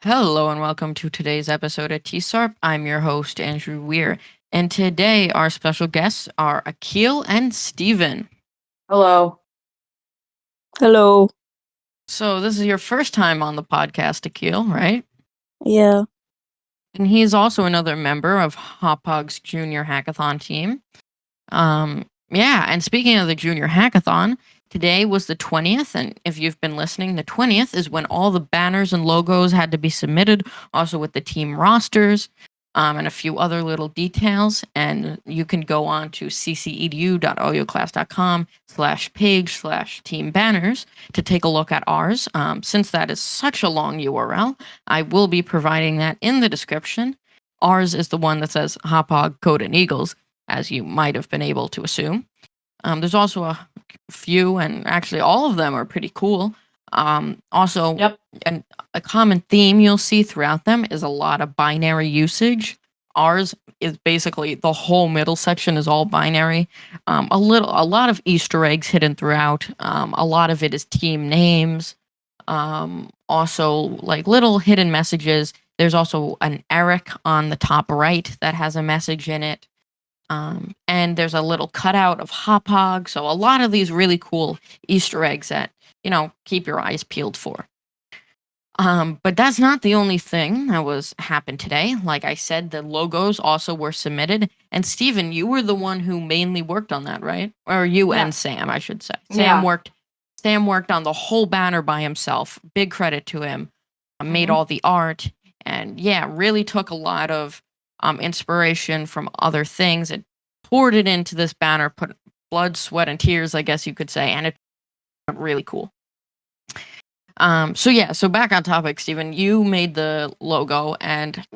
Hello and welcome to today's episode of TSARP. I'm your host, Andrew Weir. And today our special guests are Akil and Steven. Hello. Hello. So this is your first time on the podcast, Akil, right? Yeah. And he's also another member of Hauppauge's Junior Hackathon team. And speaking of the Junior Hackathon, today was the 20th, and if you've been listening, the 20th is when all the banners and logos had to be submitted, also with the team rosters, and a few other little details. And you can go on to ccedu.audioclass.com/page/team banners to take a look at ours. Since that is such a long URL, I will be providing that in the description. Ours is the one that says Hauppauge, Codin, Eagles, as you might have been able to assume. There's also a few, and actually all of them are pretty cool. Also, Yep. a common theme you'll see throughout them is a lot of binary usage. Ours is basically the whole middle section is all binary. A lot of Easter eggs hidden throughout. A lot of it is team names. Also, like little hidden messages. There's also an Eric on the top right that has a message in it. And there's a little cutout of Hauppauge. So a lot of these really cool Easter eggs that, keep your eyes peeled for. But that's not the only thing that happened today. Like I said, the logos also were submitted. And Steven, you were the one who mainly worked on that, right? Or you and Sam, I should say. Sam worked on the whole banner by himself. Big credit to him. Made all the art, and really took a lot of inspiration from other things and poured it into this banner, put blood, sweat, and tears, I guess you could say, and it really cool. So back on topic, Steven, you made the logo, and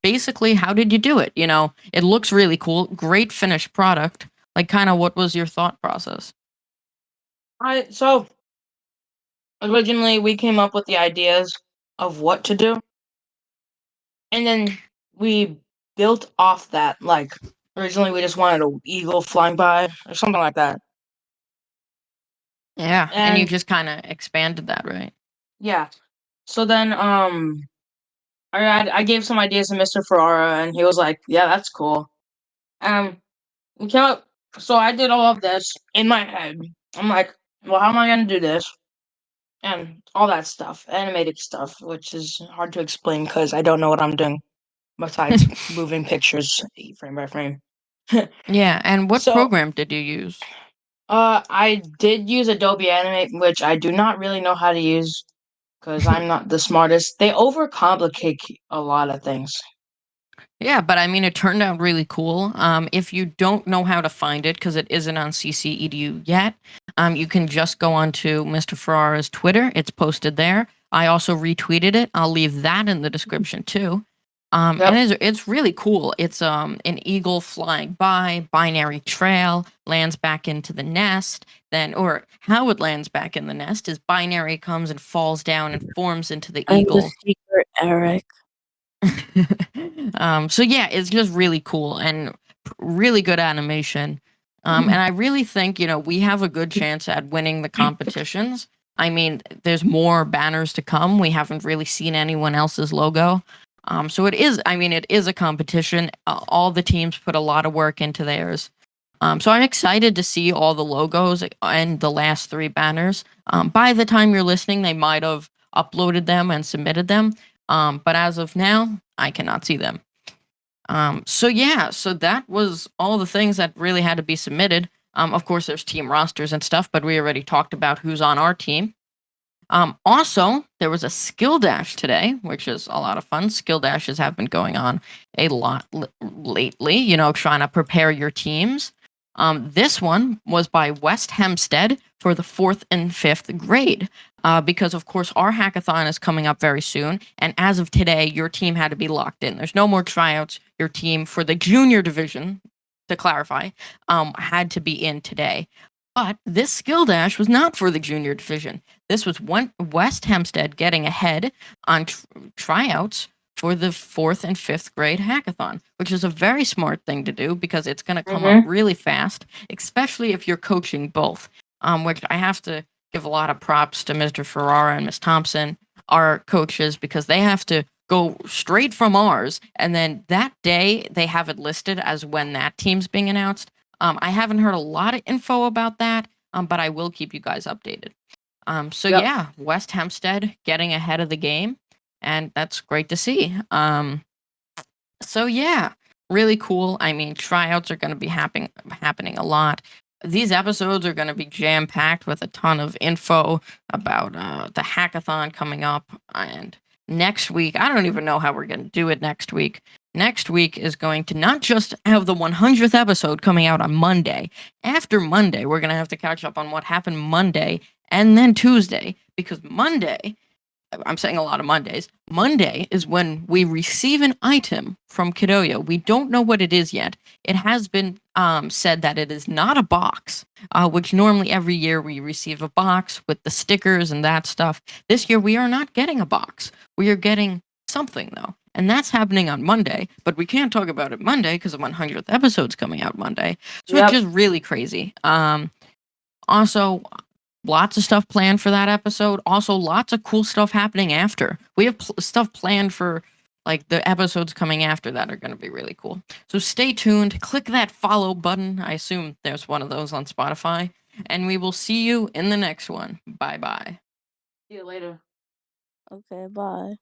basically, how did you do it? It looks really cool, great finished product. Like, kind of, what was your thought process? So originally we came up with the ideas of what to do, and then we built off that. Like originally we just wanted an eagle flying by or something like that. Yeah, and you just kind of expanded that, right? Yeah. So then I gave some ideas to Mr. Ferrara, and he was like, "Yeah, that's cool." We came up. So I did all of this in my head. I'm like, "Well, how am I gonna do this?" And all that stuff, animated stuff, which is hard to explain because I don't know what I'm doing besides moving pictures frame by frame. Yeah, and what program did you use? I did use Adobe Animate, which I do not really know how to use because I'm not the smartest. They overcomplicate a lot of things. Yeah, but I mean, it turned out really cool. If you don't know how to find it, because it isn't on CCEDU yet, you can just go onto Mr. Ferrara's Twitter. It's posted there. I also retweeted it. I'll leave that in the description too. And it's really cool. It's an eagle flying by, binary trail, lands back into the nest. Or how it lands back in the nest is binary comes and falls down and forms into the eagle. I'm the secret Eric. It's just really cool and really good animation. And I really think, we have a good chance at winning the competitions. I mean, there's more banners to come. We haven't really seen anyone else's logo. So it is a competition. All the teams put a lot of work into theirs. So I'm excited to see all the logos and the last 3 banners. By the time you're listening, they might have uploaded them and submitted them. But as of now, I cannot see them. So that was all the things that really had to be submitted. Of course, there's team rosters and stuff, but we already talked about who's on our team. Also, there was a skill dash today, which is a lot of fun. Skill dashes have been going on a lot lately, trying to prepare your teams. This one was by West Hempstead for the 4th and 5th grade, because of course our hackathon is coming up very soon, and as of today, your team had to be locked in. There's no more tryouts. Your team for the junior division, to clarify, had to be in today. But this skill dash was not for the junior division. This was West Hempstead getting ahead on tryouts for the 4th and 5th grade hackathon, which is a very smart thing to do because it's going to come up really fast, especially if you're coaching both, which I have to give a lot of props to Mr. Ferrara and Miss Thompson. our coaches because they have to go straight from ours, and then that day they have it listed as when that team's being announced. I haven't heard a lot of info about that, but I will keep you guys updated. So Yep. yeah, West Hempstead getting ahead of the game, and that's great to see. So yeah, really cool. I mean, tryouts are going to be happening a lot. These episodes are going to be jam packed with a ton of info about the hackathon coming up. And next week, I don't even know how we're going to do it next week. Next week is going to not just have the 100th episode coming out on Monday. After Monday, we're going to have to catch up on what happened Monday and then Tuesday, because Monday, I'm saying a lot of Mondays. Monday is when we receive an item from Kidoya. We don't know what it is yet. It has been said that it is not a box, which normally every year we receive a box with the stickers and that stuff. This year we are not getting a box. We are getting something though. And that's happening on Monday, but we can't talk about it Monday because the 100th episode's coming out Monday. So Yep. it's just really crazy. Also, lots of stuff planned for that episode. Also, lots of cool stuff happening after. We have stuff planned for like the episodes coming after that are going to be really cool. So stay tuned. Click that follow button. I assume there's one of those on Spotify. And we will see you in the next one. Bye bye. See you later. Okay, bye.